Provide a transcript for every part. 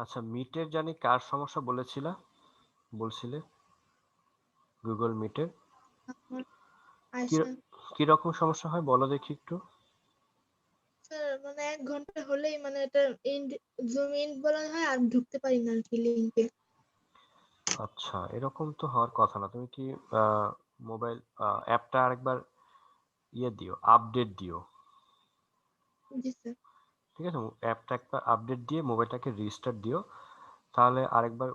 আচ্ছা, মিটের জানি কার সমস্যা বলছিলে গুগল মিটের আমার কি আয়সা কি রকম সমস্যা হয় বলো দেখি একটু। স্যার মানে 1 ঘন্টা হলেই মানে এটা ইন্ড জুম ইন বলা হয় আর ঢুকতে পারি না আর কি লিঙ্কে। আচ্ছা, এরকম তো হওয়ার কথা না। তুমি কি মোবাইল অ্যাপটা আরেকবার দিও, আপডেট দিও। জি স্যার। ঠিক আছে, অ্যাপটা একটা আপডেট দিয়ে মোবাইলটাকে রিস্টার্ট দিও। তাহলে আরেকবার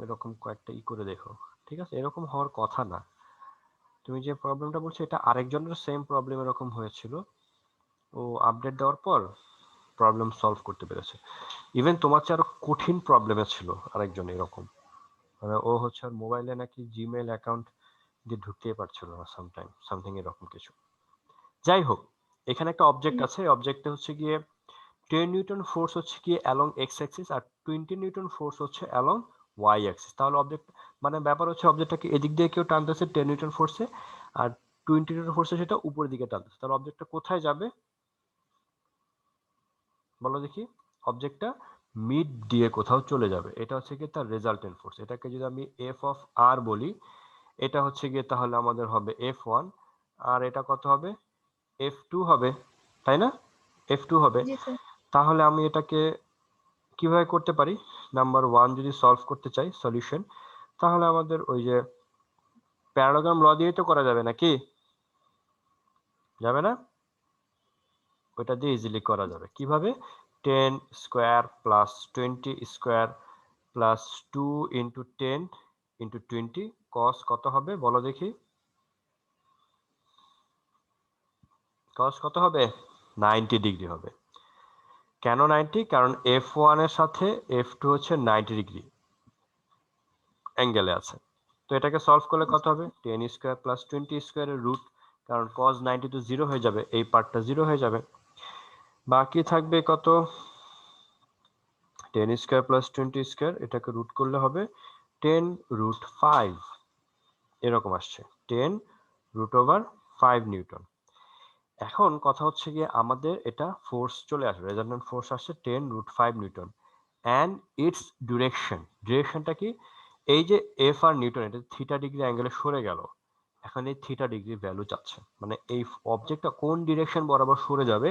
এরকম কয়েকটা করে দেখো। ঠিক আছে, এরকম হওয়ার কথা না। তুমি যে প্রবলেমটা বলছো এটা আরেকজনের সেম প্রবলেম এরকম হয়েছিল, ও আপডেট দেওয়ার পর প্রবলেম সলভ করতে পেরেছে। ইভেন তোমার চেয়ে আরো কঠিন প্রবলেমে ছিল আরেকজন এরকম, মানে ও হচ্ছে ওর মোবাইলে নাকি জিমেল অ্যাকাউন্ট দিয়ে ঢুকতেই পারছিল না সামথিং এরকম কিছু। যাই হোক, এখানে একটা অবজেক্ট জি আছে, অবজেক্টটা হচ্ছে গিয়ে 10 নিউটন ফোর্স হচ্ছে গিয়ে অ্যালং এক্স অ্যাক্সিস আর 20 নিউটন ফোর্স হচ্ছে অ্যালং ওয়াই অ্যাক্সিস। তাহলে অবজেক্ট মানে ব্যাপার হচ্ছে অবজেক্টটাকে এদিক দিয়ে কেউ টানতেছে 10 নিউটন ফোর্সে, আর 20 নিউটন ফোর্সে সেটা উপরের দিকে টানতেছে। তাহলে অবজেক্টটা কোথায় যাবে বলো দেখি? অবজেক্টটা মিড দিয়ে কোথাও চলে যাবে। এটা হচ্ছে গিয়ে তার রেজাল্টেন্ট ফোর্স। এটাকে যদি আমি এফ অফ আর বলি, এটা হচ্ছে গিয়ে তাহলে আমাদের হবে এফ ওয়ান, আর এটা কত হবে? এফ টু হবে, তাই না? এফ টু হবে। জি স্যার। তাহলে আমি এটাকে কিভাবে করতে পারি? নাম্বার ওয়ান, যদি সলভ করতে চাই সলিউশন, তাহলে আমাদের ওই যে প্যারালোগ্রাম ল দিয়েই তো করা যাবে নাকি? যাবে না? ওইটা দিয়ে ইজিলি করা যাবে। কিভাবে? 10 square plus 20 square plus 2 into 10 into 20 কস কত হবে বলো দেখি? কস কত হবে? 90 ডিগ্রি হবে। কেন 90? কারণ এফ ওয়ান এর সাথে এফ টু হচ্ছে 90 ডিগ্রি অ্যাঙ্গেলে আছে। তো এটাকে সলভ করলে কত হবে? 10 স্কোয়ার প্লাস 20 স্কোয়ারের রুট, কারণ কস 90 তো জিরো হয়ে যাবে, এই পার্টটা জিরো হয়ে যাবে। বাকি থাকবে কত? 10 স্কোয়ার প্লাস 20 স্কোয়ার, এটাকে রুট করলে হবে 10 রুট 5, এরকম আসছে 10 রুট ওভার 5 নিউটন। এখন কথা হচ্ছে গিয়ে আমাদের এটা ফোর্স চলে আসবে, রেজাল্টেন্ট ফোর্স আসছে 10 রুট 5 নিউটন অ্যান্ড ইটস ডিরেকশনটা কি? এই যে এফ আর নিউটন, এটা থিটা ডিগ্রি অ্যাঙ্গেলে সরে গেল। এখন এই থিটা ডিগ্রি ভ্যালু চাচ্ছে, মানে এই অবজেক্টটা কোন ডিরেকশন বরাবর সরে যাবে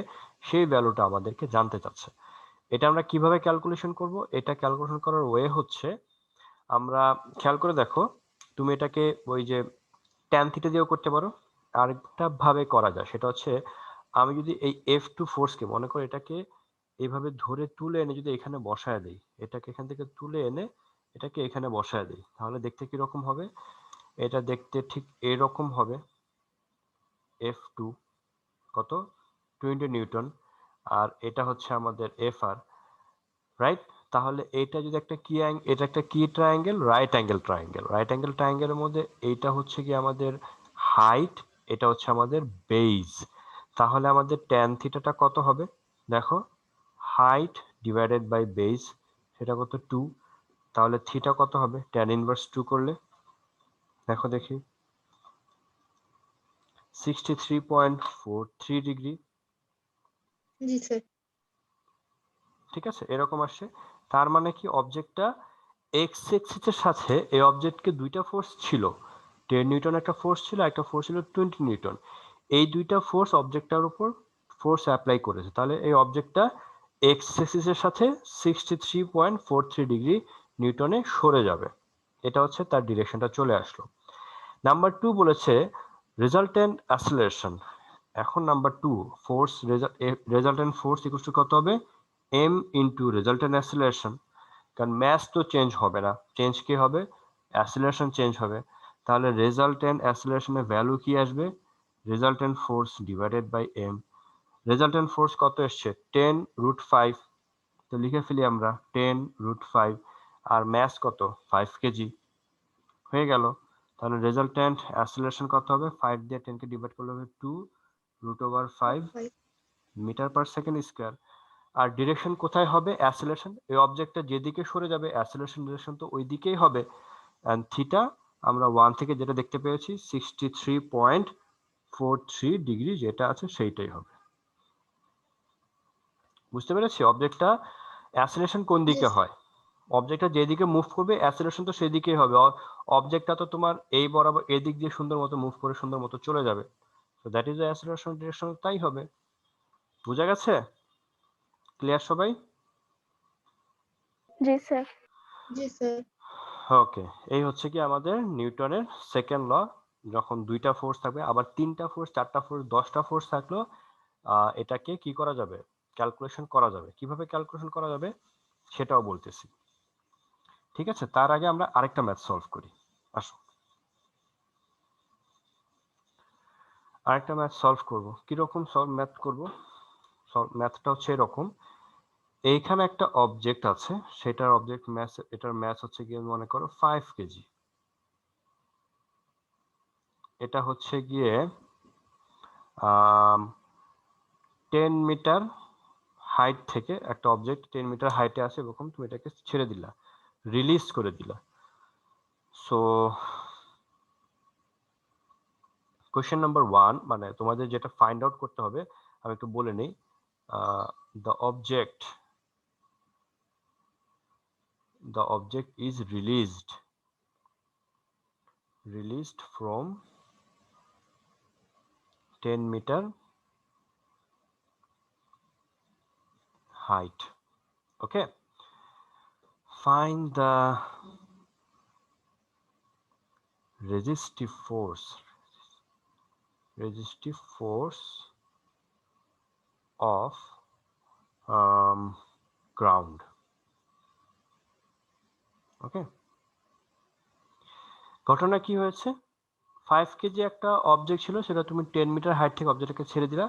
সেই ভ্যালুটা আমাদেরকে জানতে চাচ্ছে। এটা আমরা কিভাবে ক্যালকুলেশন করব? এটা ক্যালকুলেশন করার ওয়ে হচ্ছে, আমরা খেয়াল করে দেখো, তুমি এটাকে ওই যে ট্যান থিটা দিয়েও করতে পারো। আরেকটা ভাবে করা যায়, সেটা হচ্ছে আমি যদি এই এফ টু ফোর্সকে মনে করো এটাকে এইভাবে ধরে তুলে এনে যদি এখানে বসায় দেই, এটাকে এখান থেকে তুলে এনে এটাকে এখানে বসায় দিই, তাহলে দেখতে কিরকম হবে? এটা দেখতে ঠিক এরকম হবে। এফ টু কত? 20 নিউটন, আর এটা হচ্ছে আমাদের এফ আর, রাইট? তাহলে এটা যদি একটা এটা একটা কি ট্রায়াঙ্গেল? রাইট অ্যাঙ্গেল ট্রায়াঙ্গেলের মধ্যে এইটা হচ্ছে কি আমাদের হাইট, এটা হচ্ছে আমাদের বেজ। তাহলে আমাদের ট্যান থিটাটা কত হবে দেখো? হাইট ডিভাইডেড বাই বেজ, সেটা কত? 2। তাহলে থিটা কত হবে ট্যান ইনভার্স 2 করলে? দেখো দেখি, 63.43 ডিগ্রি। জি স্যার। ঠিক আছে, এরকম আসছে। তার মানে কি অবজেক্টটা এক্স এক্সিসের সাথে এই অবজেক্টকে দুইটা ফোর্স ছিল, 10 নিউটন একটা ফোর্স ছিল, একটা ফোর্স ছিল 20 নিউটন। এই দুইটা ফোর্স অবজেক্টটার উপর ফোর্স অ্যাপ্লাই করেছে, তাহলে এই অবজেক্টটা এক্স এক্সিসের সাথে 63.43 ডিগ্রি নিউটনে সরে যাবে। এটা হচ্ছে তার ডিরেকশনটা চলে আসলো। নাম্বার টু বলেছে রেজাল্টেন্ট অ্যাসেলারেশন। এখন number two, force resultant force equal to কত হবে? M into resultant acceleration. কারণ ম্যাস তো চেঞ্জ হবে না, চেঞ্জ কি হবে? অ্যাসেলারেশন চেঞ্জ হবে। তাহলে রেজাল্টেন্ট অ্যাসেলারেশনের ভ্যালু কি আসবে? Resultant force divided by M. Resultant force কত এসছে? 10 রুট 5। তো লিখে ফেলি আমরা 10 রুট 5, আর ম্যাস কত? 5 কেজি। হয়ে গেল। তাহলে রেজাল্টেন্ট অ্যাসেলারেশন কত হবে? 5 দিয়ে 10 কে ডিভাইড করলে হবে 2 root over 5 metre per second square. আর ডিরেকশন কোথায় হবে? অ্যাসেলারেশন, এই অবজেক্টটা যেদিকে সরে যাবে অ্যাসেলারেশন ডিরেকশন তো ওই দিকেই হবে। এন্ড থিটা আমরা 1 থেকে যেটা দেখতে পেয়েছি 63.43 ডিগ্রি যেটা আছে সেইটাই হবে। বুঝতে পেরেছি অবজেক্টটা অ্যাসেলারেশন কোন জি দিকে স্যার। হয়? অবজেক্টটা যেদিকে মুভ করবে অ্যাসিলেশন তো সেদিকেই হবে। অবজেক্টটা তো তোমার এই বরাবর এদিক দিয়ে সুন্দর মতো মুভ করে সুন্দর মতো চলে যাবে, তো that is the acceleration direction, তাই হবে। বুঝা গেছে? ক্লিয়ার সবাই? জি স্যার। জি স্যার। ওকে, এই হচ্ছে কি আমাদের নিউটনের সেকেন্ড ল। যখন দুইটা ফোর্স থাকবে, আবার তিনটা ফোর্স, চারটা ফোর্স, 10টা ফোর্স থাকলেও এটাকে কি করা যাবে, ক্যালকুলেশন করা যাবে। কিভাবে ক্যালকুলেশন করা যাবে সেটাও বলতেছি, ঠিক আছে? তার আগে আমরা আরেকটা ম্যাথ সলভ করি, আসো। আরেকটা ম্যাথ সলভ করব। কিরকম সলভ ম্যাথ করব? ম্যাথটা হচ্ছে এরকম, এইখানে একটা অবজেক্ট আছে, সেটার অবজেক্ট ম্যাথ, এটার ম্যাথ হচ্ছে গিয়ে মনে করো 5 কেজি। এটা হচ্ছে গিয়ে 10 মিটার হাইট থেকে, একটা অবজেক্ট 10 মিটার হাইটে আছে এরকম, তুমি এটাকে ছেড়ে দিলা, রিলিজ করে দিলা। সো কোয়েশ্চেন নাম্বার 1, মানে তোমাদের যেটা ফাইন্ড আউট করতে হবে, আমি একটু বলে নেই। The object is released from 10 meter height. Okay, find the resistive force of ground. ওকে, ঘটনা কি হয়েছে, 5 কেজি একটা অবজেক্ট ছিল, সেটা তুমি 10 মিটার হাইট থেকে অবজেক্টটাকে ছেড়ে দিলা,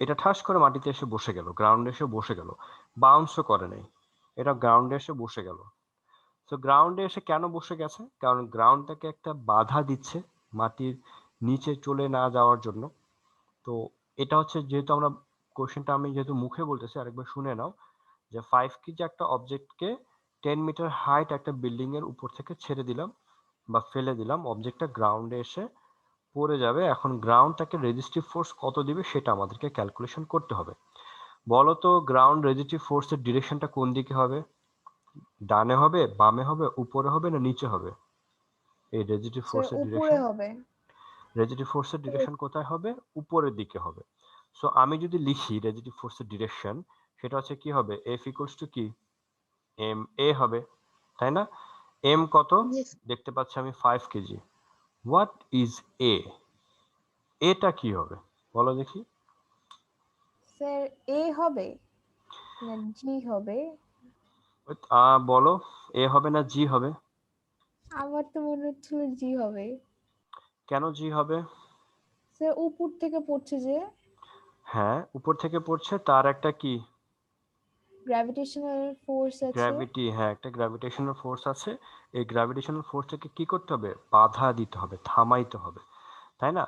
এটা ঠাস করে মাটিতে এসে বসে গেল, গ্রাউন্ডে এসে বসে গেল, বাউন্সও করে নাই, এটা গ্রাউন্ডে এসে বসে গেল। তো গ্রাউন্ডে এসে কেন বসে গেছে? কারণ গ্রাউন্ডটাকে একটা বাধা দিচ্ছে মাটির নিচে চলে না যাওয়ার জন্য। তো এটা হচ্ছে, যেহেতু আমরা কোশ্চেনটা আমি যেহেতু মুখে বলতেছি, আরেকবার শুনে নাও, যে 5 কেজি একটা অবজেক্টকে 10 মিটার হাইট একটা বিল্ডিং এর উপর থেকে ছেড়ে দিলাম বা ফেলে দিলাম, অবজেক্টটা গ্রাউন্ডে এসে পড়ে যাবে। এখন গ্রাউন্ড তাকে রেজিস্টিভ ফোর্স কত দিবে সেটা আমাদেরকে ক্যালকুলেশন করতে হবে। বলো তো, গ্রাউন্ড রেজিস্টিভ ফোর্সের ডিরেকশনটা কোন দিকে হবে? ডানে হবে, বামে হবে, উপরে হবে, না নিচে হবে? এই রেজিস্টিভ স্যার ফোর্সের উপরে ডিরেকশন, হবে। রেজিস্টিভ ফোর্সের ডিরেকশন কোথায় হবে? উপরের দিকে হবে। সো আমি যদি লিখি রেজিস্টিভ ফোর্সের ডিরেকশন, সেটা হচ্ছে কি হবে, এফ ইকুয়ালস টু কি, এম এ হবে, তাই না? এম কত জি দেখতে পাচ্ছি আমি, 5 কেজি। What is a? এটা কি হবে বলো দেখি? স্যার এ হবে না জি হবে? বলো, এ হবে না জি হবে? আমার তো মনে হচ্ছিল জি হবে। কেন জি হবে? স্যার উপর থেকে পড়ছে যে, হ্যাঁ, উপর থেকে পড়ছে, তার একটা কি, গ্র্যাভিটেশনাল ফোর্স আছে। গ্র্যাভিটি, হ্যাঁ একটা গ্র্যাভিটেশনাল ফোর্স আছে। এই গ্র্যাভিটেশনাল ফোর্সটাকে কি করতে হবে, বাধা দিতে হবে, থামাইতে হবে, তাই না?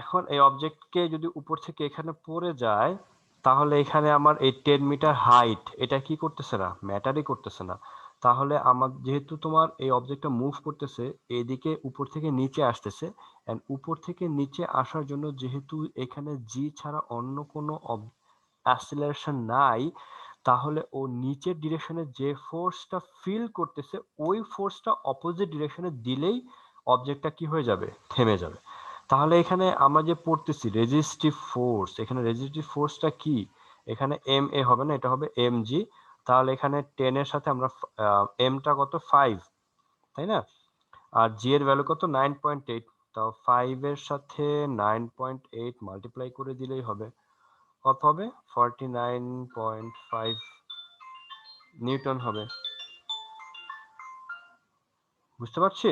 এখন এই অবজেক্টকে যদি উপর থেকে এখানে পড়ে যায়, তাহলে এখানে আমার এই 10 মিটার হাইট এটা কি করতেছে না, ম্যাটারই করতেছে না। তাহলে আমার যেহেতু তোমার এই অবজেক্টটা মুভ করতেছে, এদিকে উপর থেকে নিচে আসতেছে, এন্ড উপর থেকে নিচে আসার জন্য যেহেতু এখানে জি ছাড়া অন্য কোনো অ্যাসিলারেশন নাই, তাহলে ও নিচের ডিরেকশনে যে ফোর্সটা ফিল করতেছে, ওই ফোর্সটা অপোজিট ডিরেকশনে দিলেই অবজেক্টটা কি হয়ে যাবে, থেমে যাবে। তাহলে এখানে আমরা যে পড়তেছি রেজিস্টিভ ফোর্স, এখানে রেজিস্টিভ ফোর্সটা কি, এখানে এম এ হবে না, এটা হবে এম জি। তাহলে এখানে 10 এর সাথে আমরা এমটা কত, 5, তাই না? আর জি এর ভ্যালু কত, 9.8। তাও 5 এর সাথে 9.8 মাল্টিপ্লাই করে দিলেই হবে, কত হবে, 49.5 নিউটন হবে। বুঝতে পারছি?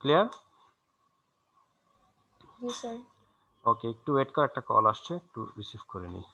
ক্লিয়ার? জি স্যার। ওকে, একটু ওয়েট কর, একটা কল আসছে, একটু রিসিভ করে নিই।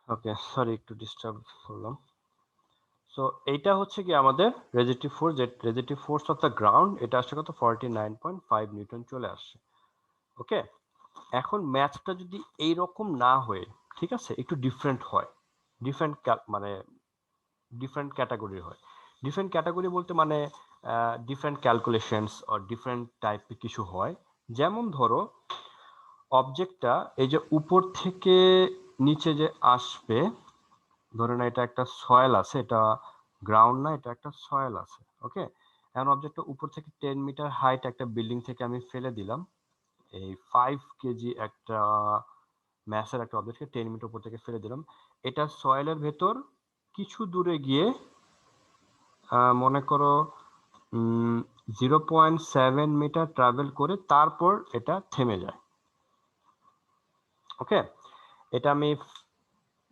ওকে, সরি একটু ডিস্টার্ব করলাম। সো এইটা হচ্ছে কি আমাদের রেজিস্টিভ ফোর্স, যে resistive force of the ground, এটা আসছে কত 49.5 নিউটন চলে আসছে। ওকে, এখন ম্যাথটা যদি এইরকম না হয়ে, ঠিক আছে, একটু ডিফারেন্ট হয়, ডিফারেন্ট মানে ডিফারেন্ট ক্যাটাগরি হয়। ডিফারেন্ট ক্যাটাগরি বলতে মানে ডিফারেন্ট ক্যালকুলেশনস অর ডিফারেন্ট টাইপের কিছু হয়। যেমন ধরো অবজেক্টটা এই যে উপর থেকে নিচে যে আসবে, ধরে না এটা একটা সয়েল আছে, এটা গ্রাউন্ড না, এটা একটা সয়েল আছে। ওকে, এখন অবজেক্টটা উপর থেকে 10 মিটার হাইট একটা বিল্ডিং থেকে আমি ফেলে দিলাম, এই 5 কেজি একটা ম্যাসের একটা অবজেক্টকে 10 মিটার উপর থেকে ফেলে দিলাম। এটা সয়েলের ভেতর কিছু দূরে গিয়ে মনে করো 0.7 মিটার ট্রাভেল করে তারপর এটা থেমে যায়। ওকে, এটা আমি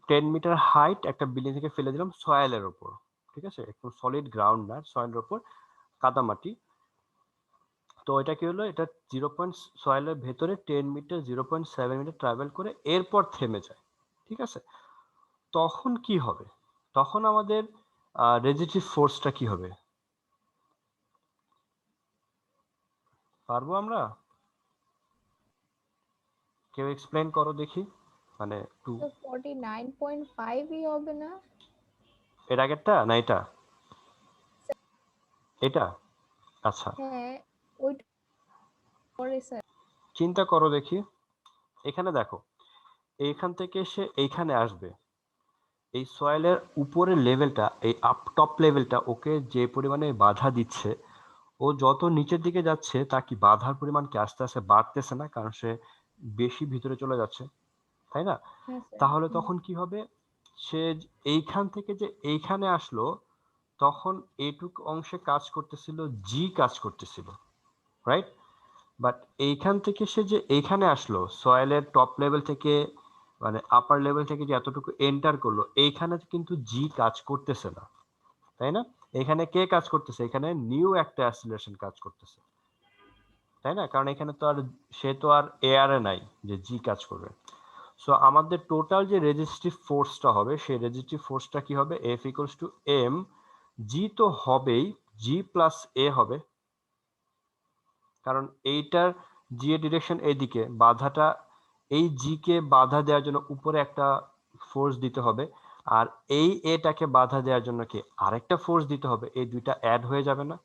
10 মিটার হাইট একটা বিল্ডিং থেকে ফেলে দিলাম সয়েলের ওপর, ঠিক আছে, একদম সলিড গ্রাউন্ড না, সয়েলের ওপর কাদামাটি। তো এটা কি হলো, এটা সয়েলের ভেতরে 10 মিটার 0.7 মিটার ট্রাভেল করে এরপর থেমে যায়, ঠিক আছে। তখন কি হবে, তখন আমাদের রেজিস্টিভ ফোর্সটা কি হবে, পারবো আমরা? কেউ এক্সপ্লেন করো দেখি, মানে একটু। তো 49.5 হবে না? এর আগেরটা না এটা, এটা আচ্ছা, হ্যাঁ, ওইটা পরে স্যার। চিন্তা করো দেখি। এখানে দেখো, এইখান থেকে সে এইখানে আসবে, এই সয়েলের উপরের লেভেলটা, এই আপ টপ লেভেলটা ওকে যে পরিমাণে বাধা দিচ্ছে, ও যত নিচের দিকে যাচ্ছে তা কি বাধার পরিমাণ কি আস্তে আস্তে বাড়তেছে না, কারণ সে বেশি ভিতরে চলে যাচ্ছে, তাই না? হ্যাঁ স্যার। তাহলে তখন কি হবে, সে এইখান থেকে যে এইখানে আসলো, তখন এইটুক অংশে কাজ করতেছিল জি, কাজ করতেছিল, রাইট? বাট এইখান থেকে সে যে এইখানে আসলো, সয়েলের টপ লেভেল থেকে মানে আপার লেভেল থেকে যে এতটুকু এন্টার করলো, এইখানে কিন্তু জি কাজ করতেছে না, তাই না? এখানে কে কাজ করতেছে, এখানে নিউ একটা অ্যাসিলেশন কাজ করতেছে, তাই না? কারণ এখানে তো আর সে তো আর এয়ারে নাই যে জি কাজ করবে। সো আমাদের টোটাল যে রেজিস্ট্রিভ ফোর্সটা হবে, সেই রেজিস্ট্রিভ ফোর্সটা কি হবে, এফ ইকুয়ালস টু এম, জি তো হবেই, জি প্লাস এ হবে, কারণ এইটার জি এর ডিরেকশন এইদিকে, বাধাটা এই জি কে বাধা দেওয়ার জন্য উপরে একটা ফোর্স দিতে হবে, আর এই এটাকে বাধা দেওয়ার জন্য কি আরেকটা ফোর্স দিতে হবে, এই দুইটা অ্যাড হয়ে যাবে না?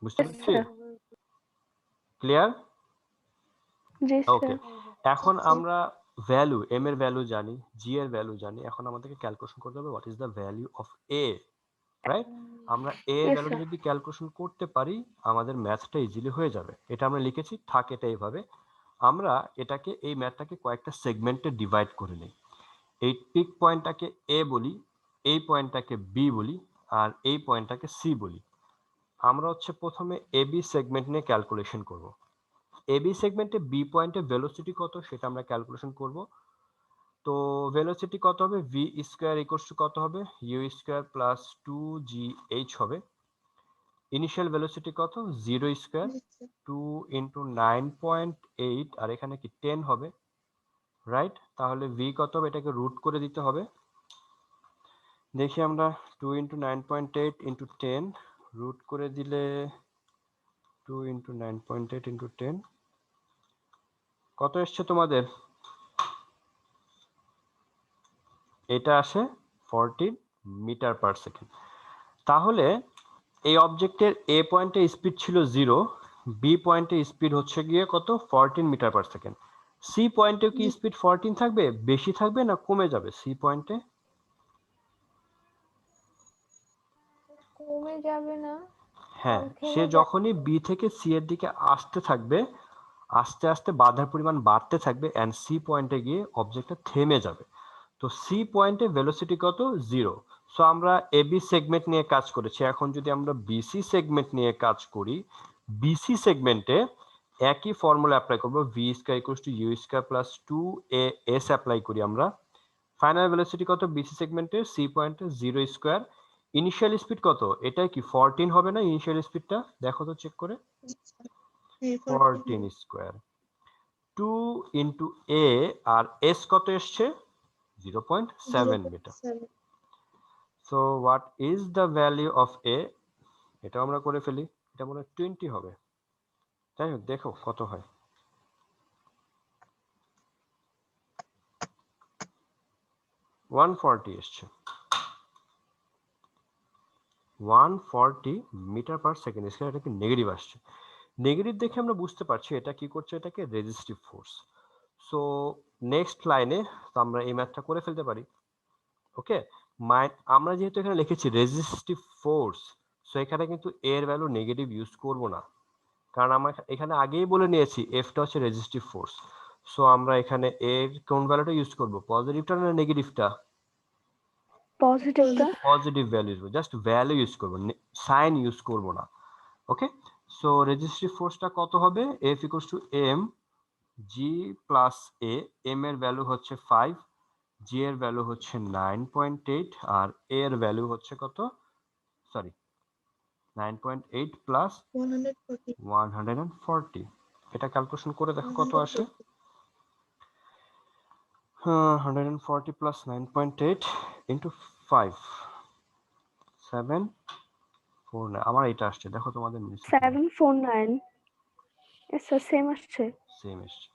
বুঝতে পেরেছি? ক্লিয়ার? জি ওকে, স্যার। এখন আমরা ভ্যালু এম এর ভ্যালু জানি, জি এর ভ্যালু জানি, এখন আমাদেরকে ক্যালকুলেশন করতে হবে what is the value of A, right? আমরা এ এর Yes, ভ্যালুটা sir. যদি ক্যালকুলেশন করতে পারি, আমাদের ম্যাথটা ইজিলি হয়ে যাবে। এটা আমরা লিখেছি থাক এটা এইভাবে। আমরা এটাকে, এই ম্যাথটাকে কয়েকটা সেগমেন্টে ডিভাইড করে নিই। এই পিক পয়েন্টটাকে এ বলি, এই পয়েন্টটাকে বি বলি, আর এই পয়েন্টটাকে সি বলি। আমরা হচ্ছে প্রথমে এ বি সেগমেন্ট নিয়ে ক্যালকুলেশন করব। এ বি সেগমেন্টে বি পয়েন্টে ভেলোসিটি কত সেটা আমরা ক্যালকুলেশন করব। তো ভেলোসিটি কত হবে, ভি স্কোয়ার ইকুয়ালস টু কত হবে, ইউ স্কোয়ার প্লাস 2gh হবে। ইনিশিয়াল ভেলোসিটি কত, 0 স্কোয়ার 2 ইন্টু 9.8, আর এখানে কি 10 হবে, রাইট? তাহলে ভি কত হবে, এটাকে রুট করে দিতে হবে। দেখি আমরা, 2 ইন্টু 9.8 ইন্টু 10 রুট করে দিলে 2 ইন্টু 9.8 ইন্টু 10 কত এসছে তোমাদের? এটা আসে 14 মিটার পার সেকেন্ড। তাহলে এই অবজেক্টের এ পয়েন্টে স্পিড ছিল 0, বি পয়েন্টে স্পিড হচ্ছে গিয়ে কত, 14 মিটার পার সেকেন্ড। সি পয়েন্টে কি স্পিড 14 থাকবে, বেশি থাকবে না কমে যাবে সি পয়েন্টে? কমে যাবে না? হ্যাঁ, সে থেমে যাবে। যখনই বি থেকে সি এর দিকে আসতে থাকবে, আস্তে আস্তে বাধার পরিমাণ বাড়তে থাকবে, এন্ড সি পয়েন্টে গিয়ে অবজেক্টটা থেমে যাবে। তো সি পয়েন্টে ভেলোসিটি কত, 0। সো আমরা এবি সেগমেন্ট নিয়ে কাজ করেছি, এখন যদি আমরা বিসি সেগমেন্ট নিয়ে কাজ করি, বিসি সেগমেন্টে একই ফর্মুলা অ্যাপ্লাই করব, V square equals to U square plus 2as apply করি আমরা। ফাইনাল ভেলোসিটি কত বিসি সেগমেন্টে, সি পয়েন্টে 0 স্কয়ার। ইনিশিয়াল স্পিড কত, এটাই কি 14 হবে না ইনিশিয়াল স্পিডটা, দেখো তো চেক করে, 14 square. 2 into a r s কত এসছে 0.7 metre. 0.7 so what is the value of a, এটা আমরা করে ফেলি, এটা মনে হয় 20 হবে। যাই হোক দেখো কত হয়। 140 এসছে, 140 মিটার পার সেকেন্ড স্কয়ার। এটা কি নেগেটিভ আসছে? নেগেটিভ দেখে আমরা বুঝতে পারছি এটা কি করছে, এটাকে রেজিস্টিভ ফোর্স। সো নেক্সট লাইনে আমরা এই ম্যাথটা করে ফেলতে পারি। ওকে, আমরা যেহেতু এখানে লিখেছি রেজিস্টিভ ফোর্স, সো এখানে কিন্তু এর ভ্যালু নেগেটিভ ইউজ করব না, কারণ আমরা এখানে আগেই বলে নিয়েছি এফটা হচ্ছে রেজিস্টিভ ফোর্স। সো আমরা এখানে এর কোন ভ্যালুটা ইউজ করব, পজিটিভটা না নেগেটিভটা? পজিটিভটা। পজিটিভ ভ্যালু ইউজ করব, জাস্ট ভ্যালু ইউজ করব, সাইন ইউজ করব না। ওকে, সো রেজিস্টিভ ফোর্সটা কত হবে, F equals to M G plus A. M এর ভ্যালু হচ্ছে 5, জি এর ভ্যালু হচ্ছে 9.8, আর এ এর ভ্যালু হচ্ছে কত, সরি 9.8 প্লাস 140 140। এটা ক্যালকুলেশন করে দেখো কত আসে। 140 প্লাস 9.8 ইন্টু 5, 749। আমার এটা আসছে, দেখো তোমাদের মিলছে 749 স্যার সেম আসছে। সেম এসছে।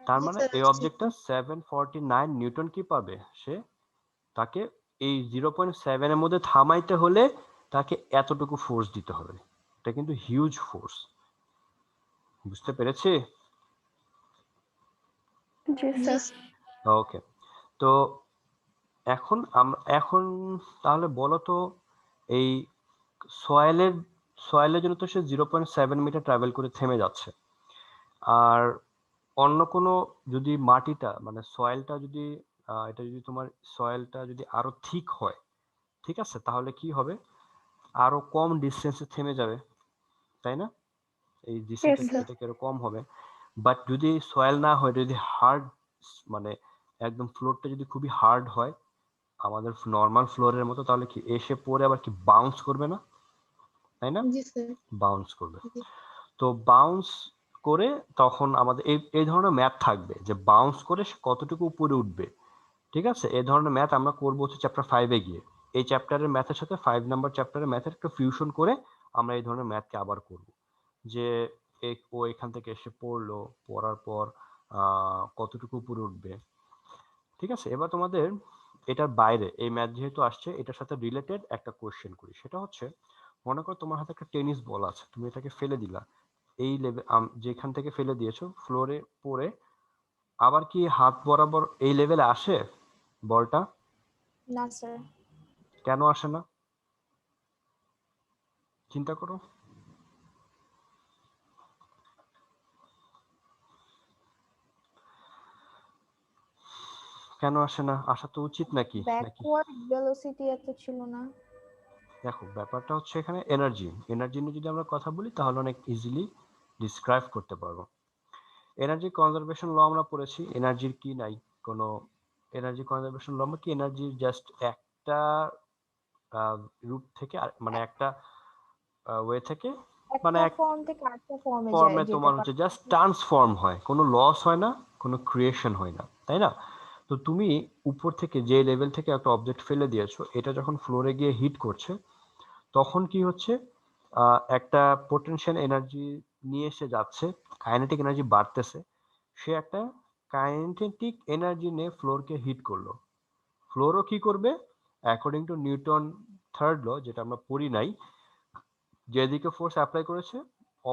তার জি মানে স্যার এই আসছে। অবজেক্টটা 749 নিউটন কি পাবে, সে তাকে এই 0.7 এর মধ্যে থামাইতে হলে তাকে এতটুকু ফোর্স দিতে হবে। এটা কিন্তু হিউজ ফোর্স, বুঝতে পেরেছি? জি জি স্যার। স্যার। ওকে, তো এখন তাহলে বলো তো, এই সয়েলের সয়েলের জন্য তো সে 0.7 মিটার ট্রাভেল করে থেমে যাচ্ছে, আর অন্য কোনো যদি মাটিটা মানে সয়েলটা যদি এটা যদি তোমার সয়েলটা যদি আরো থিক হয়, ঠিক আছে, তাহলে কি হবে, আরো কম ডিস্টেন্সে থেমে যাবে, তাই না? এই ইয়েস ডিস্টেন্সটা স্যার। এটা কিরকম কম হবে। বাট যদি সয়েল না হয়, যদি হার্ড মানে একদম ফ্লোরটা যদি খুবই হার্ড হয় আমাদের নর্মাল ফ্লোরের মতো, তাহলে কি এসে পড়ে আবার কি বাউন্স করবে না, তাই না? জি স্যার। বাউন্স করবে। জি। তো বাউন্স করে তখন আমাদের এই ধরনের ম্যাথ থাকবে যে বাউন্স করে সে কতটুকু উপরে উঠবে, ঠিক আছে? এই ধরনের ম্যাথ আমরা করবো হচ্ছে চ্যাপ্টার 5-এ গিয়ে। এই চ্যাপ্টারের ম্যাথের সাথে 5 নাম্বার চ্যাপ্টারের ম্যাথের একটা ফিউশন করে আমরা এই ধরনের ম্যাথকে আবার করব, যে ও এখান থেকে এসে পড়লো, পড়ার পর কতটুকু উপরে উঠবে, ঠিক আছে? এবার তোমাদের এটার বাইরে এই ম্যাথ যেহেতু আসছে, এটার সাথে রিলেটেড একটা কোশ্চেন করি। সেটা হচ্ছে, মনে করো তোমার হাতে একটা টেনিস বল আছে, তুমি এটাকে ফেলে দিলা, এই লেভেল যেখান থেকে ফেলে দিয়েছো ফ্লোরে পড়ে আবার কি হাত বরাবর এই লেভেলে আসে বলটা? না স্যার। কেন আসে না, চিন্তা করো। কেন আসে না? আসা তো উচিত নাকি নাকি ব্যাকওয়ার্ড ভেলোসিটি এত ছিল না। দেখো ব্যাপারটা হচ্ছে এখানে এনার্জি নিয়ে যদি আমরা কথা বলি তাহলে অনেক ইজিলি ডিসক্রাইব করতে পারবো। এনার্জি কনজারভেশন ল আমরা পড়েছি, এনার্জির কি নাই কোনো, এনার্জি কনজারভেশন ল কি, এনার্জির জাস্ট একটা রুট থেকে মানে একটা ওয়ে থেকে মানে একটা এক ফর্ম থেকে আরেকটা ফর্মে ফর্মে যেতে তোমার পারে। হচ্ছে জাস্ট ট্রান্সফর্ম হয়, কোনো লস হয় না, কোনো ক্রিয়েশন হয় না, তাই না? তো তুমি উপর থেকে যে লেভেল থেকে একটা অবজেক্ট ফেলে দিয়েছো, এটা যখন ফ্লোরে গিয়ে হিট করছে তখন কি হচ্ছে, একটা পোটেনশিয়াল এনার্জি নিয়ে এসে যাচ্ছে, কাইনেটিক এনার্জি বাড়তেছে, সে একটা কাইনেটিক এনার্জি নিয়ে ফ্লোরকে হিট করলো। ফ্লোরও কি করবে, according to Newton third law, যেটা আমরা পড়ি নাই, যেদিকে ফোর্স অ্যাপ্লাই করেছে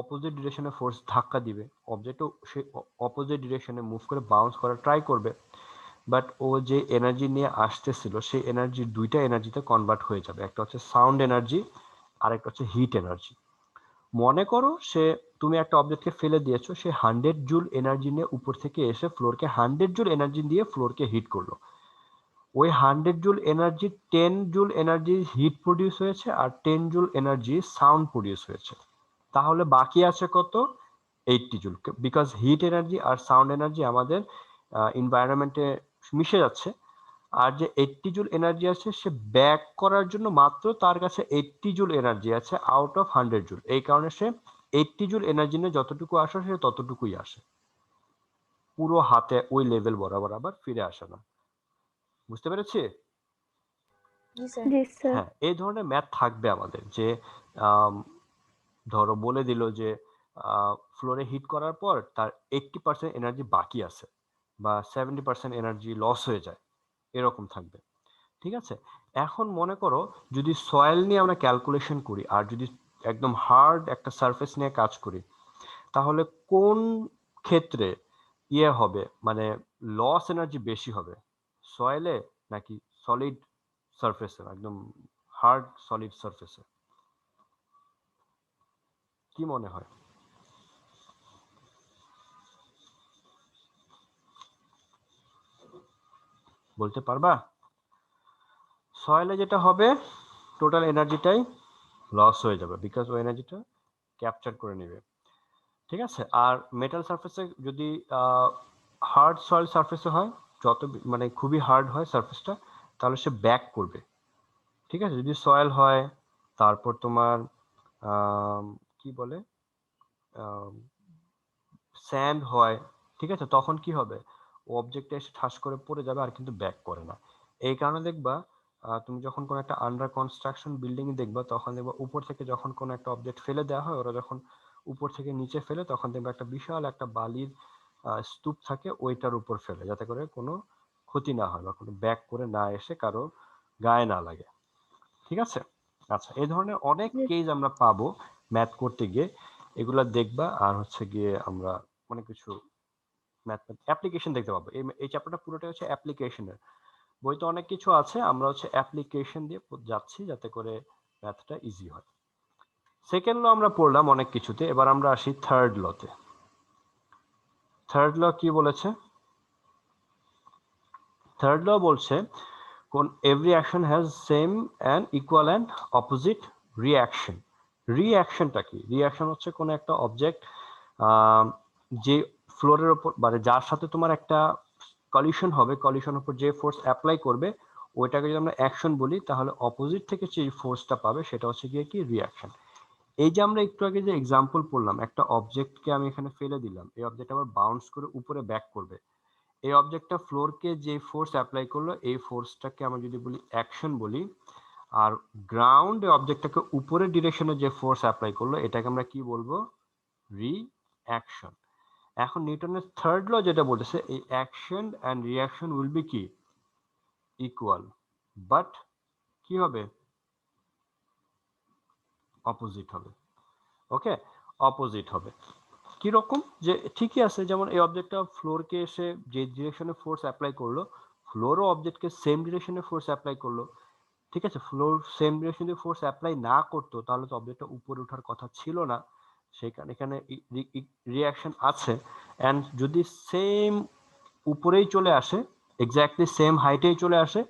অপোজিট ডিরেকশনে ফোর্স ধাক্কা দিবে, অবজেক্টও সে অপোজিট ডিরেকশনে মুভ করে বাউন্স করার ট্রাই করবে। বাট ও যে এনার্জি নিয়ে আসতেছিল সেই এনার্জি দুইটা এনার্জিতে কনভার্ট হয়ে যাবে, একটা হচ্ছে সাউন্ড এনার্জি আর একটা হচ্ছে হিট এনার্জি। মনে করো তুমি একটা অবজেক্টকে ফেলে দিয়েছো, সে 100 জুল এনার্জি নিয়ে উপর থেকে এসে ফ্লোরকে 100 জুল এনার্জি দিয়ে ফ্লোরকে হিট করলো। ওই 100 joule energy 10 joule energy heat produce হয়েছে আর 10 জুল এনার্জি সাউন্ড প্রডিউস হয়েছে। তাহলে বাকি আছে কত, 80 জুল, বিকজ হিট এনার্জি আর সাউন্ড এনার্জি আমাদের এনভায়রনমেন্টে মিশে যাচ্ছে। আর যে 80 জুল এনার্জি আছে সে ব্যাক করার জন্য মাত্র তার কাছে 80 জুল এনার্জি আছে আউট অফ 100 জুল, এই কারণে সে 80 জুল এনার্জি নিয়ে যতটুকু আসে সে ততটুকুই আসে। পুরো হাতে ওই লেভেল বরাবর আবার ফিরে আসে না। বুঝতে পেরেছি? জি স্যার। জি স্যার। হ্যাঁ, এই ধরনের ম্যাথ থাকবে আমাদের যে আম, ধরো বলে দিল যে ফ্লোরে হিট করার পর তার 80% এনার্জি বাকি আছে বা 70% এনার্জি লস হয়ে যায়, এরকম থাকবে। ঠিক আছে, এখন মনে করো যদি সয়েল নিয়ে আমরা ক্যালকুলেশন করি আর যদি একদম হার্ড একটা সারফেস নিয়ে কাজ করি, তাহলে কোন ক্ষেত্রে ইয়ে হবে, মানে লস এনার্জি বেশি হবে, সয়েলে নাকি সলিড সারফেসে, একদম হার্ড সলিড সারফেসে? কি মনে হয়? বলতে পারবা? সয়েলে যেটা হবে, টোটাল এনার্জিটাই লস হয়ে যাবে, বিকজ ওই এনার্জিটা ক্যাপচার করে নেবে। ঠিক আছে, আর মেটাল সারফেসে যদি হার্ড সয়েল সারফেসে হয়, যত মানে খুবই হার্ড হয় সারফেসটা, তাহলে সে ব্যাক করবে। ঠিক আছে, যদি সয়েল হয়, তারপর তোমার কি বলে স্যান্ড হয়, ঠিক আছে, তখন কি হবে, ও অবজেক্টে এসে ঠাস করে পড়ে যাবে আর কিন্তু ব্যাক করে না। এই কারণে দেখবা তুমি যখন কোনো একটা আন্ডার কনস্ট্রাকশন বিল্ডিং দেখবা, তখন দেখবা উপর থেকে যখন কোনো একটা অবজেক্ট ফেলে দেওয়া হয়, ওরা যখন উপর থেকে নিচে ফেলে, তখন দেখবা একটা বিশাল একটা বালির স্তূপ থাকে, ওইটার উপর ফেলে, যাতে করে কোনো ক্ষতি না হয় বা কোনো ব্যাক করে না এসে কারো গায়ে না লাগে। ঠিক আছে, আচ্ছা, এই ধরনের অনেক কেস আমরা পাবো ম্যাথ করতে গিয়ে, এগুলা দেখবা। আর হচ্ছে গিয়ে আমরা অনেক কিছু ম্যাথ অ্যাপ্লিকেশন দেখতে পাবো। এই চ্যাপ্টারটা পুরোটাই হচ্ছে অ্যাপ্লিকেশনের, বইতে অনেক কিছু আছে, আমরা হচ্ছে অ্যাপ্লিকেশন দিয়ে যাচ্ছি যাতে করে ম্যাথটা ইজি হয়। সেকেন্ড ল আমরা পড়লাম অনেক কিছুতে, এবার আমরা আসি থার্ড লতে। থার্ড ল কি বলেছে? থার্ড ল বলছে কোন every action has same and equal and opposite reaction. রিঅ্যাকশনটা কি? রিঅ্যাকশন হচ্ছে কোন একটা অবজেক্ট যে ফ্লোরের উপর, মানে যার সাথে তোমার একটা কলিশন হবে, কলিশন উপর যে ফোর্স অ্যাপ্লাই করবে, ওইটাকে যদি আমরা অ্যাকশন বলি, তাহলে অপোজিট থেকে যে ফোর্সটা পাবে সেটা হচ্ছে গিয়ে কি রিঅ্যাকশন। এই যে আমরা একটু আগে যে এক্সাম্পল পড়লাম, একটা অবজেক্টকে আমি এখানে ফেলে দিলাম, এই অবজেক্ট আবার বাউন্স করে উপরে ব্যাক করবে, এই অবজেক্টটা ফ্লোরকে যে ফোর্স অ্যাপ্লাই করলো, এই ফোর্সটাকে আমরা যদি বলি অ্যাকশন বলি, আর গ্রাউন্ড অবজেক্টটাকে উপরের ডিরেকশনে যে ফোর্স অ্যাপ্লাই করলো, এটাকে আমরা কি বলবো? রিঅ্যাকশন। এখন নিউটনের থার্ড ল যেটা বলতেছে, এই action and reaction will be কি ইকুয়াল, বাট কি হবে? অপোজিট হবে। ওকে, অপোজিট হবে। কি রকম? যে ঠিকই আছে, যেমন এই অবজেক্টটা ফ্লোরকে এসে যে ডিরেকশনে ফোর্স অ্যাপ্লাই করলো, ফ্লোরও অবজেক্টকে সেম ডিরেকশনে ফোর্স অ্যাপ্লাই করলো। ঠিক আছে, ফ্লোর সেম ডিরেকশনে ফোর্স অ্যাপ্লাই না করতো, তাহলে তো অবজেক্টটা উপরে ওঠার কথা ছিল না, সেই কারণে এখানে রিঅ্যাকশন আছে। অ্যান্ড যদি সেম উপরেই চলে আসে, এক্স্যাক্টলি সেম হাইটেই চলে আসে,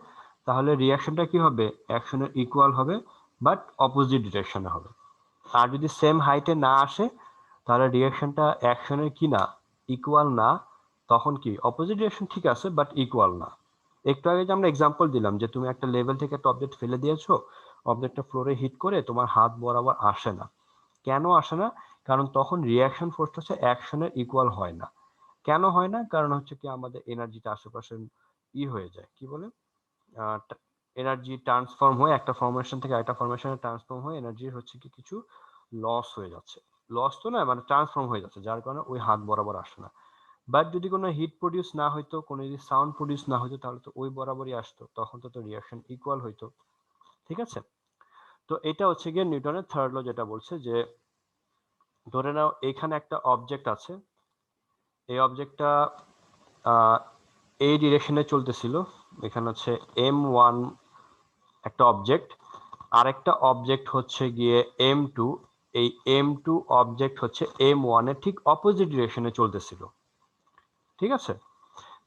তাহলে রিঅ্যাকশনটা কি হবে? অ্যাকশনের ইকুয়াল হবে, বাট অপোজিট ডিরেকশনে হবে। আর যদি সেম হাইটে না আসে, তাহলে রিঅ্যাকশনটা অ্যাকশনের কি না, ইকুয়াল না, তখন কি অপোজিট ডিরেকশন ঠিক আছে বাট ইকুয়াল না। একটু আগে যে আমরা এক্সাম্পল দিলাম যে তুমি একটা লেভেল থেকে একটা অবজেক্ট ফেলে দিয়েছো, অবজেক্টটা ফ্লোরে হিট করে তোমার হাত বরাবর আসে না। কেন আসে না? কারণ তখন রিঅ্যাকশন ফোর্সটা হচ্ছে অ্যাকশনের ইকুয়াল হয় না। কেন হয় না? কারণ হচ্ছে কি আমাদের এনার্জিটা আশেপাশে হয়ে যায়, কি বলে, এনার্জি ট্রান্সফর্ম হয়ে একটা ফরমেশন থেকে আরেকটা ফরমেশনে ট্রান্সফর্ম হয়ে এনার্জি হচ্ছে কি কিছু লস হয়ে যাচ্ছে। লস তো না, মানে ট্রান্সফর্ম হয়ে যাচ্ছে, যার কারণে ওই হাত বরাবর আসে না। বাট যদি কোনো হিট প্রডিউস না হইতো, কোনো যদি সাউন্ড প্রডিউস না হইতো, তাহলে তো ওই বরাবরই আসতো, তখন তো রিঅ্যাকশন ইকুয়াল হইতো। ঠিক আছে, তো এটা হচ্ছে গিয়ে নিউটনের থার্ড ল, যেটা বলছে যে ধরে নাও এখানে একটা অবজেক্ট আছে, এই অবজেক্টটা এই ডিরেকশনে চলতেছিল, এখানে হচ্ছে m1 একটা অবজেক্ট, আরেকটা অবজেক্ট হচ্ছে গিয়ে m2, এই m2 অবজেক্ট হচ্ছে m1 এর ঠিক অপোজিট ডিরেকশনে চলতেছিল। ঠিক আছে,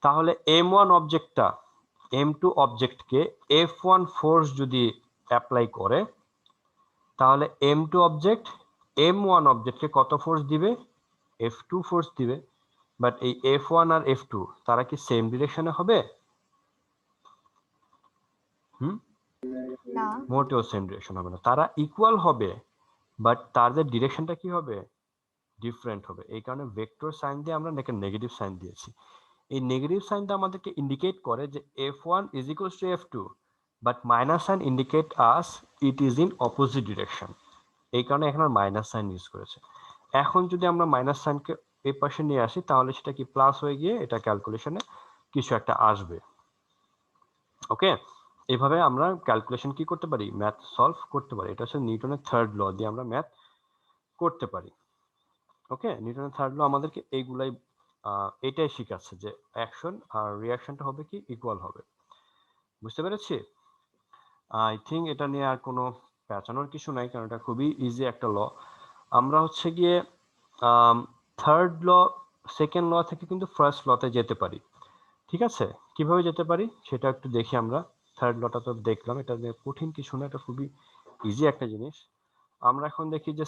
তাহলে m1 অবজেক্টটা m2 অবজেক্টকে f1 ফোর্স যদি অ্যাপ্লাই করে, তাহলে m2 অবজেক্ট m1 অবজেক্টকে কত ফোর্স দিবে? f2 ফোর্স দিবে। বাট এই f1 আর f2 তারা কি সেম ডিরেকশনে হবে? না। মোটেও সেম ডিরেকশন হবে না, তারা ইকুয়াল হবে, বাট তাদের ডিরেকশনটা কি হবে? ডিফারেন্ট হবে। এই কারণে ভেক্টর সাইন দিয়ে আমরা নেগেটিভ সাইন দিয়েছি। এই নেগেটিভ সাইনটা আমাদেরকে ইন্ডিকেট করে যে f1 is equals to f2, but minus sine indicate us it is in opposite direction. এই কারণে এখানে মাইনাস সাইন ইউজ করেছে। এখন যদি আমরা মাইনাস সাইনকে এই পাশে নিয়ে আসি তাহলে সেটা কি প্লাস হয়ে গিয়ে এটা ক্যালকুলেশনে কিছু একটা আসবে। ওকে, এইভাবে আমরা ক্যালকুলেশন কি করতে পারি, ম্যাথ সলভ করতে পারি। এটা হচ্ছে নিউটনের থার্ড ল দিয়ে আমরা ম্যাথ করতে পারি। ওকে, নিউটনের থার্ড ল আমাদেরকে এইগুলাই এটাই শিখাচ্ছে যে অ্যাকশন আর রিয়াকশনটা হবে কি ইকুয়াল হবে। বুঝতে পেরেছি? আই থিঙ্ক এটা নিয়ে আর কোনো পেঁচানোর কিছু নাই, কারণ এটা খুবই ইজি একটা ল। আমরা হচ্ছে গিয়ে থার্ড ল সেকেন্ড ল থেকে কিন্তু ফার্স্ট লতে যেতে পারি। ঠিক আছে, কিভাবে যেতে পারি সেটা একটু দেখি আমরা। থার্ড লটা তো দেখলাম, এটা কঠিন কিছু না, এটা খুবই ইজি একটা জিনিস। আমরা এখন দেখি যে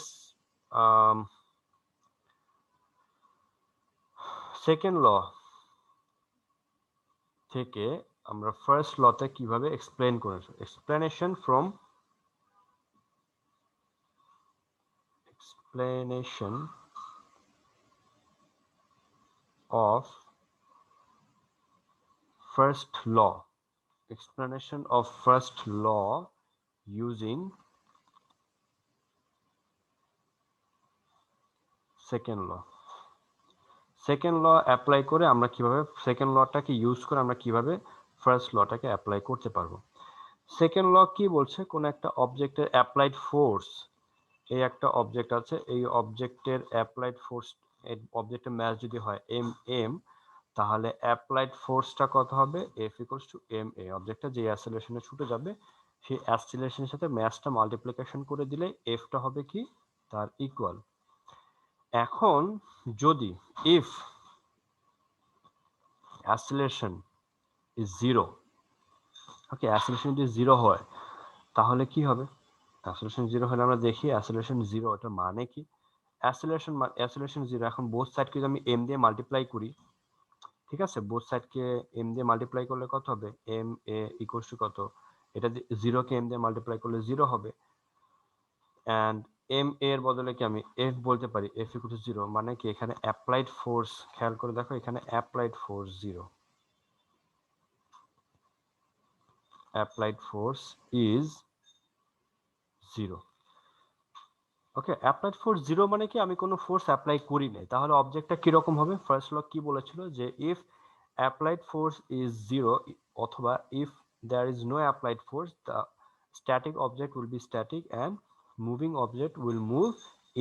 সেকেন্ড ল থেকে আমরা ফার্স্ট লতে কিভাবে এক্সপ্লেন করেছি। explanation of first law, explanation of first law using second law. Second law apply করে আমরা কিভাবে সেকেন্ড লটাকে ইউজ করে আমরা কিভাবে ফার্স্ট লটাকে অ্যাপ্লাই করতে পারবো। সেকেন্ড ল কি বলছে, কোন একটা অবজেক্টের অ্যাপ্লাইড ফোর্স, এই একটা অবজেক্ট আছে, এই অবজেক্টের অ্যাপ্লাইড ফোর্স, অবজেক্টের ম্যাস যদি হয় এম, তাহলে অ্যাপ্লাইড ফোর্সটা কত হবে, F equals to M A. অবজেক্টটা যে অ্যাসেলারেশনে ছুটে যাবে সেই অ্যাসেলারেশনের সাথে ম্যাসটা মাল্টিপ্লিকেশন করে দিলে এফটা হবে কি তার ইকুয়াল। এখন যদি ইফ অ্যাসেলারেশন ইজ জিরো, ওকে, অ্যাসেলারেশন যদি জিরো হয় তাহলে কি হবে, অ্যাসেলারেশন জিরো হলে আমরা দেখি অ্যাসেলারেশন জিরো এটার মানে কি। অ্যাসেলারেশন জিরো, এখন বোথ সাইডকে যদি আমি এম দিয়ে মাল্টিপ্লাই করি, ঠিক আছে, বোথ সাইডকে এম দিয়ে মাল্টিপ্লাই করলে কত হবে, এম এ ইকুয়ালস টু কত, এটা জিরোকে এম দিয়ে মাল্টিপ্লাই করলে জিরো হবে, অ্যান্ড এম এর বদলে কি আমি এফ বলতে পারি, এফ ইকুয়াল টু জিরো, মানে কি এখানে অ্যাপ্লাইড ফোর্স, খেয়াল করে দেখো এখানে applied force zero, applied force is zero. Okay, applied force zero মানে কি আমি কোনো ফোর্স অ্যাপ্লাই করি নাই, তাহলে অবজেক্টটা কিরকম হবে। ফার্স্ট ল কি বলেছিল যে if applied force is zero, অথবা if there is no applied force, the static object will be static and moving object will move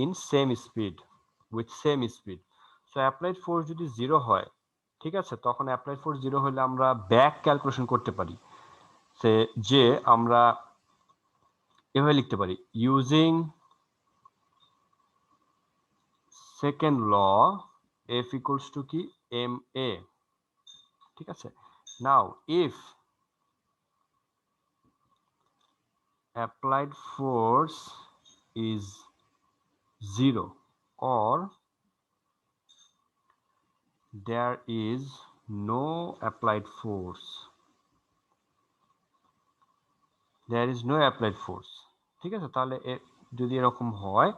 in same speed, with same speed. So applied force যদি zero হয়, ঠিক আছে, তখন applied force zero হলে আমরা back calculation করতে পারি, যে আমরা এভাবে লিখতে পারি, using second law F equals to কি এম এ। ঠিক আছে, now if applied force is zero or there is no applied force, there is no applied force, ঠিক আছে, তাহলে যদি এরকম হয়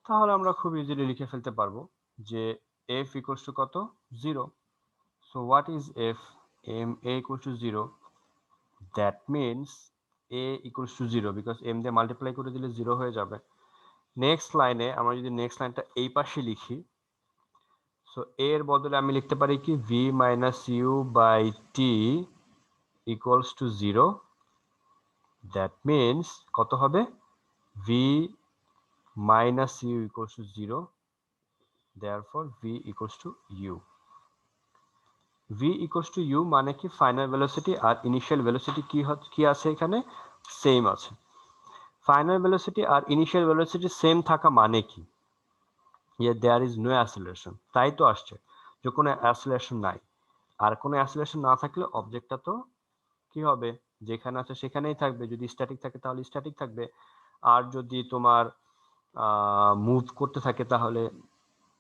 তাহলে আমরা খুব ইজিলি লিখে ফেলতে পারবো যে f ইকুয়ালস টু কত, zero. So what is f, m a equals to zero, that means a equals to zero, because m দিয়ে মাল্টিপ্লাই করে দিলে জিরো হয়ে যাবে। নেক্সট লাইনে আমরা যদি নেক্সট লাইনটা এই পাশে লিখি, সো এর বদলে আমি লিখতে পারি কি v minus U by T equals to zero, that means কত হবে, v minus U equals to zero, therefore v equals to u. v equals to u মানে কি ফাইনাল ভেলোসিটি আর ইনিশিয়াল ভেলোসিটি কি আছে এখানে, সেম আছে। ফাইনাল ভেলোসিটি আর initial velocity same থাকা মানে কি, দেয়ার ইজ নো অ্যাসেলারেশন, তাই তো আসছে যে কোনো অ্যাসেলারেশন নাই। আর কোনো অ্যাসেলারেশন না থাকলে অবজেক্টটা তো কি হবে, যেখানে আছে সেখানেই থাকবে, যদি স্ট্যাটিক থাকে তাহলে স্ট্যাটিক থাকবে, আর যদি তোমার মুভ করতে থাকে তাহলে,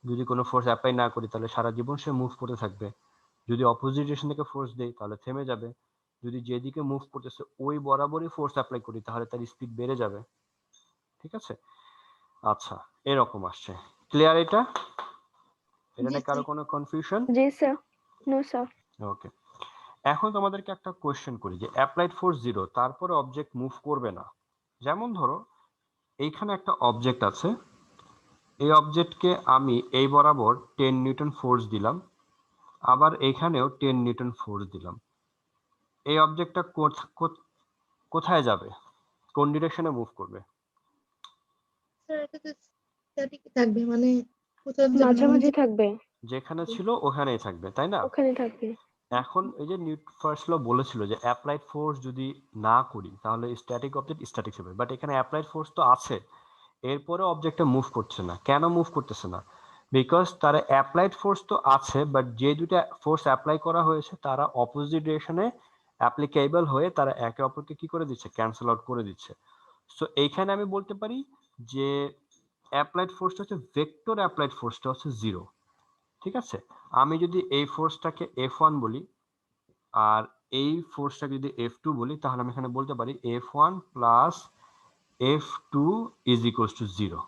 যদি কোনো ফোর্স অ্যাপ্লাই না করি তাহলে সারা জীবন সে মুভ করতে থাকবে, যদি অপোজিট ডিরেকশন থেকে ফোর্স দেই তাহলে থেমে যাবে, যদি যেদিকে মুভ করতেছে ওই বরাবরই ফোর্স অ্যাপ্লাই করি তাহলে তার স্পিড বেড়ে যাবে। ঠিক আছে, আচ্ছা এরকম আসছে। ক্লিয়ার এটা জি নিয়ে কারো স্যার। কোনো কনফিউশন? জি স্যার। No sir. ওকে, এখন তোমাদেরকে একটা কোশ্চেন করি যে অ্যাপ্লাইড ফোর্স 0 তারপরে অবজেক্ট মুভ করবে না, যেমন ধরো এইখানে একটা অবজেক্ট আছে, এই অবজেক্টকে আমি এই বরাবর 10 নিউটন ফোর্স দিলাম, আবার এইখানেও 10 নিউটন ফোর্স দিলাম, এই অবজেক্টটা কোথায় যাবে, কোন ডিরেকশনে মুভ করবে? স্যার এটা তো স্ট্যাটিক থাকবে, মানে কোথাও যাবে না, মানে মাঝামাঝি থাকবে, যেখানে ছিল ওখানেই থাকবে, তাই না? ওখানে থাকবে। এখন এই যে ফার্স্ট ল বলেছিল যে অ্যাপ্লাইড ফোর্স যদি না করি তাহলে স্ট্যাটিক অবজেক্ট স্ট্যাটিক হবে, বাট এখানে অ্যাপ্লাইড ফোর্স তো আছে, এরপরে অবজেক্টটা মুভ করছে না, কেন মুভ করতেছে না? বিকজ তার অ্যাপ্লাইড ফোর্স তো আছে, বাট যে দুটা ফোর্স অ্যাপ্লাই করা হয়েছে তারা অপোজিট ডিরেকশনে অ্যাপ্লিকেবল হয়ে তারা একে অপরকে কি করে দিচ্ছে, ক্যান্সেল আউট করে দিচ্ছে। সো এইখানে আমি বলতে পারি যে অ্যাপ্লাইড ফোর্সটা হচ্ছে ভেক্টর, অ্যাপ্লাইড ফোর্সটা হচ্ছে 0। ঠিক আছে, আমি যদি এই ফোর্সটাকে F1 বলি আর এই ফোর্সটাকে যদি F2 বলি, তাহলে আমি এখানে বলতে পারি F1 plus F2 is equals to 0।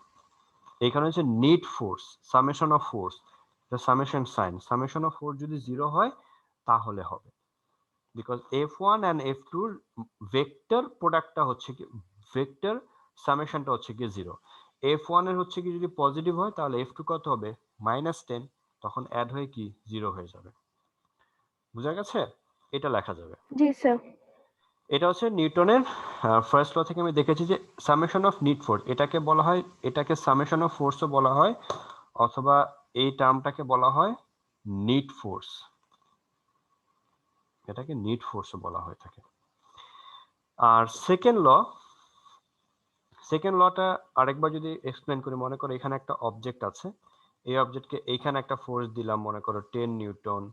এখানে হচ্ছে net force, summation of force, the summation sign, summation of force যদি 0 হয় তাহলে হবে, বিকজ F1 এন্ড F2 এর ভেক্টর প্রোডাক্টটা হচ্ছে কি, ভেক্টর সামেশনটা হচ্ছে কি 0। F1 এর হচ্ছে কি যদি পজিটিভ হয় তাহলে F2 কত হবে, -10, তখন অ্যাড হয়ে কি 0 হয়ে যাবে। বুঝা গেছে? এটা লেখা যাবে। জি স্যার। এটা হচ্ছে নিউটনের ফার্স্ট ল থেকে আমি দেখেছি যে সামেশন অফ নিট ফোর্স, এটাকে বলা হয়, এটাকে সামেশন অফ ফোর্সও বলা হয়, অথবা এই টার্মটাকে বলা হয় নিট ফোর্স, এটাকে নিট ফোর্সও বলা হয়ে থাকে। আর সেকেন্ড লটা আরেকবার যদি এক্সপ্লেন করি, মনে করো এখানে একটা অবজেক্ট আছে, এই অবজেক্টকে এইখানে একটা ফোর্স দিলাম, মনে করো 10 নিউটন,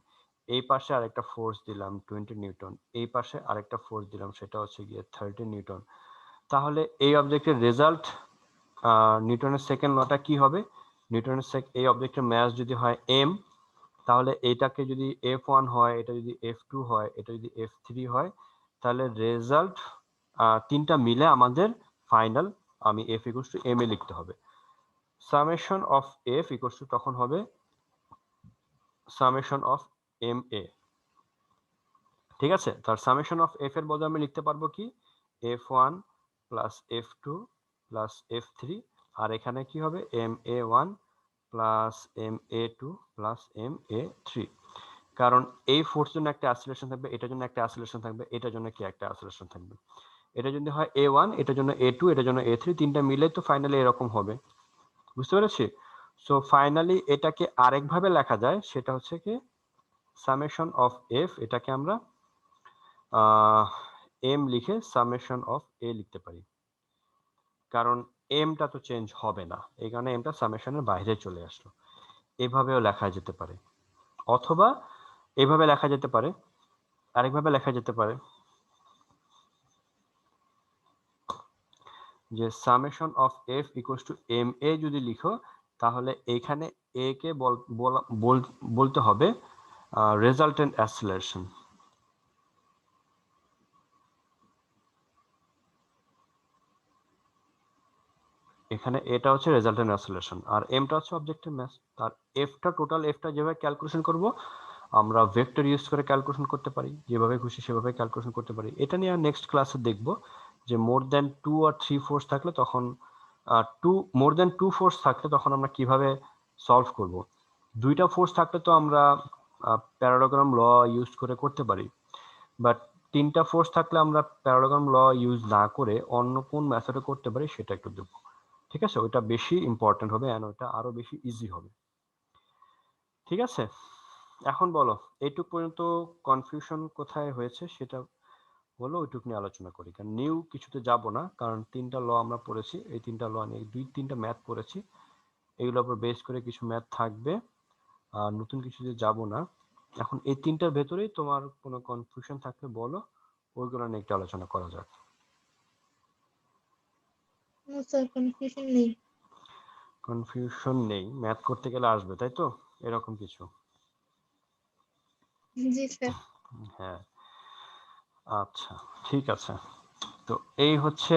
এই পাশে আরেকটা ফোর্স দিলাম 20 নিউটন, এই পাশে আরেকটা ফোর্স দিলাম সেটা হচ্ছে গিয়ে 30 নিউটন, তাহলে এই অবজেক্টের রেজাল্ট, নিউটনের সেকেন্ড লটা কি হবে, নিউটনের এই অবজেক্টের ম্যাস যদি হয় m, তাহলে এটাকে যদি F1 হয়, এটা যদি F2 হয়, এটা যদি F3 হয়, তাহলে রেজাল্ট তিনটা মিলে আমাদের ফাইনাল আমি F ইকুয়ালস টু m এ লিখতে হবে। Summation of F equals to তখন হবে সামেশন অফ m a। ঠিক আছে, তার সামেশন অফ F এর বদলে আমি লিখতে পারবো কি, F1 plus F2 plus F3, আর এখানে কি হবে ma1 plus ma2 plus ma3, কারণ এই ফোর্স জন্য একটা অ্যাসিলেশন থাকবে, এটার জন্য একটা অ্যাসিলেশন থাকবে, এটার জন্য কি একটা অ্যাসিলেশন থাকবে, এটা যদি হয় a1, এটার জন্য a2, এটার জন্য a3, তিনটা মিলে তো ফাইনালি এরকম হবে। বুঝতে পেরেছি? সো ফাইনালি এটাকে আরেকভাবে লেখা যায়, সেটা হচ্ছে কি সামেশন অফ F, এটাকে আমরা m লিখে সামেশন অফ a লিখতে পারি, কারণ এমটা তো চেঞ্জ হবে না, এই কারণে এমটা সামেশনের বাইরে চলে আসলো। এভাবেও লেখা যেতে পারে, অথবা এভাবে লেখা যেতে পারে, আরেকভাবে লেখা যেতে পারে যে summation of F equals to ma যদি লিখো, তাহলে এখানে a কে বলতে হবে রেজাল্টেন্ট অ্যাসিলারেশন। এখানে এটা হচ্ছে রেজাল্টেন্ট অ্যাসিলেশন, আর এমটা হচ্ছে অবজেক্টিভ ম্যাস। তার এফটা, টোটাল এফটা যেভাবে ক্যালকুলেশন করব, আমরা ভেক্টর ইউজ করে ক্যালকুলেশন করতে পারি, যেভাবে খুশি সেভাবে ক্যালকুলেশন করতে পারি। এটা নিয়ে নেক্সট ক্লাসে দেখব যে মোর দ্যান 2 আর 3 ফোর্স থাকলে তখন মোর দ্যান 2 ফোর্স থাকলে তখন আমরা কিভাবে সলভ করব। দুইটা ফোর্স থাকলে তো আমরা প্যারালোগ্রাম ল ইউজ করে করতে পারি, বাট তিনটা ফোর্স থাকলে আমরা প্যারালোগ্রাম ল ইউজ না করে অন্য কোন মেথডে করতে পারি সেটা একটু দেখব। ঠিক আছে, ওইটা বেশি ইম্পর্টেন্ট হবে এন্ড ওইটা আরো বেশি ইজি হবে। ঠিক আছে, এখন বলো এইটুক পর্যন্ত কনফিউশন কোথায় হয়েছে সেটা বলো, ওইটুক নিয়ে আলোচনা করি, কারণ নিউ কিছুতে যাব না, কারণ তিনটা ল আমরা পড়েছি, এই তিনটা ল নিয়ে 2-3টা ম্যাথ পড়েছি, এগুলোর উপর বেস করে কিছু ম্যাথ থাকবে, আর নতুন কিছুতে যাব না। এখন এই তিনটার ভেতরেই তোমার কোনো কনফিউশন থাকলে বলো, ওইগুলো নিয়ে একটু আলোচনা করা যাক। নো স্যার, কনফিউশন নেই। কনফিউশন নেই, ম্যাথ করতে গেলে আসবে তাই তো, এরকম কিছু? জি স্যার। হ্যাঁ, আচ্ছা ঠিক আছে। তো এই হচ্ছে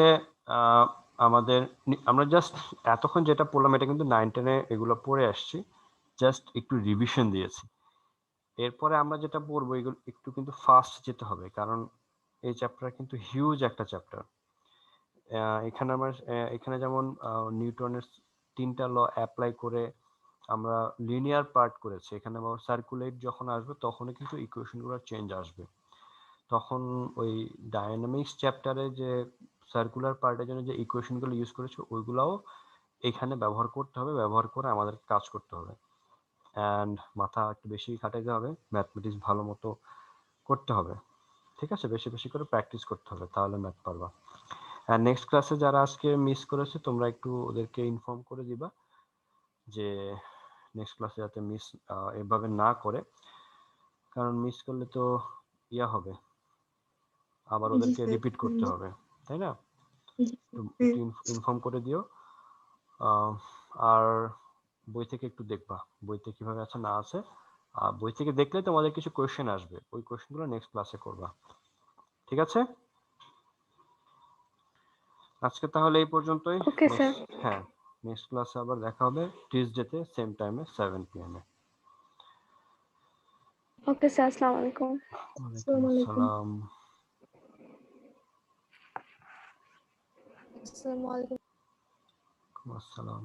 আমাদের আমরা জাস্ট এতক্ষণ যেটা পড়লাম এটা কিন্তু 9-10-এ এগুলো পড়ে আসছি, জাস্ট একটু রিভিশন দিয়েছি। এরপরে আমরা যেটা পড়বো এগুলো একটু কিন্তু ফাস্ট যেতে হবে, কারণ এই চ্যাপ্টার কিন্তু হিউজ একটা চ্যাপ্টার। এখানে আমার এখানে যেমন নিউটনের 3টা ল অ্যাপ্লাই করে আমরা লিনিয়ার পার্ট করেছি, এখানে আবার সার্কুলেট যখন আসবে তখনই কিন্তু ইকুয়েশনগুলো চেঞ্জ আসবে। তখন ওই ডায়নামিক্স চ্যাপ্টারে যে সার্কুলার পার্টের জন্য যে ইকুয়েশনগুলো ইউজ করেছে ওইগুলাও এখানে ব্যবহার করতে হবে, ব্যবহার করে আমাদের কাজ করতে হবে। অ্যান্ড মাথা একটু বেশি খাটাইতে হবে, ম্যাথমেটিক্স ভালো মতো করতে হবে, ঠিক আছে? বেশি বেশি করে প্র্যাকটিস করতে হবে, তাহলে ম্যাথ পারবা। আর নেক্সট ক্লাসে যারা আজকে মিস করেছে তোমরা একটু ওদেরকে ইনফর্ম করে দিবা যে নেক্সট ক্লাসে যাতে মিস এভাবে না করে, কারণ মিস করলে তো ইয়া হবে, আবার জি ওদেরকে স্যার। রিপিট করতে হবে, তাই না? জি একটু স্যার। একটু ইনফর্ম করে দিও। আর বই থেকে একটু দেখবা বইতে কিভাবে আছে না আছে। বই থেকে দেখলে তোমাদের কিছু কোয়েশ্চেন আসবে, ওই কোয়েশ্চেনগুলো নেক্সট ক্লাসে করবা, ঠিক আছে? আজকে তাহলে এই পর্যন্তই। Okay, sir. হ্যাঁ, নেক্সট ক্লাসে আবার দেখা হবে টিউসডেতে সেম টাইমে 7 PM এ। Okay, sir. Assalamu alaikum. ওয়ালাইকুম আসসালামু আলাইকুম। আসসালাম। আসসালামু আলাইকুম। আসসালাম।